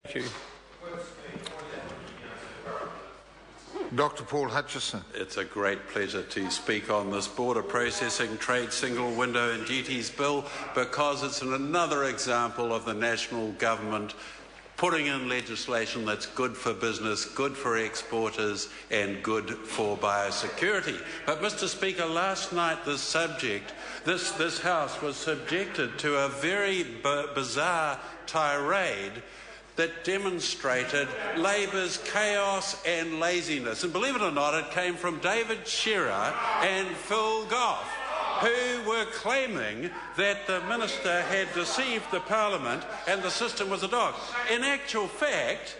Thank you. Dr. Paul Hutchison. It's a great pleasure to speak on this Border Processing Trade Single Window and Duties Bill because it's another example of the national government putting in legislation that's good for business, good for exporters and good for biosecurity. But, Mr Speaker, last night this House was subjected to a very bizarre tirade that demonstrated Labor's chaos and laziness. And believe it or not, it came from David Shearer and Phil Goff, who were claiming that the minister had deceived the Parliament and the system was a dog. In actual fact,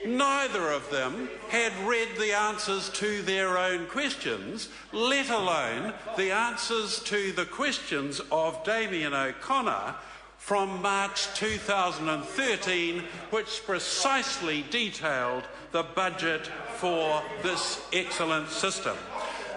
neither of them had read the answers to their own questions, let alone the answers to the questions of Damien O'Connor from March 2013, which precisely detailed the budget for this excellent system.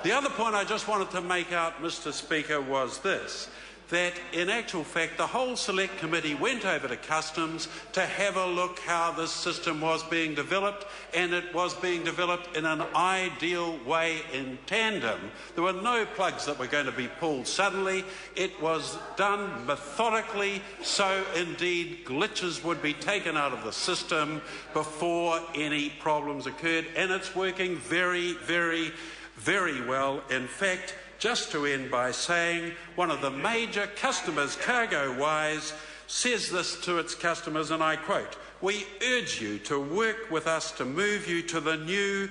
The other point I just wanted to make out, Mr Speaker, was this, that in actual fact the whole Select Committee went over to Customs to have a look how this system was being developed, and it was being developed in an ideal way in tandem. There were no plugs that were going to be pulled suddenly. It was done methodically, so indeed glitches would be taken out of the system before any problems occurred, and it's working very, very, very well. In fact, just to end by saying, one of the major customers, CargoWise, says this to its customers, and I quote, "We urge you to work with us to move you to the new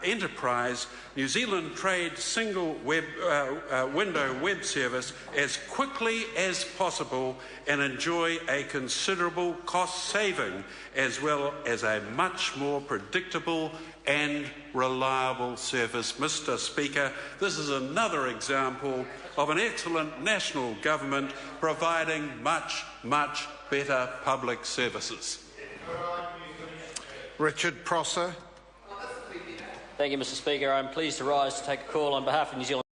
enterprise New Zealand Trade Single Window web service as quickly as possible and enjoy a considerable cost saving as well as a much more predictable and reliable service." Mr Speaker, this is another example of an excellent national government providing much, much better public services. Richard Prosser. Thank you, Mr Speaker. I'm pleased to rise to take a call on behalf of New Zealand.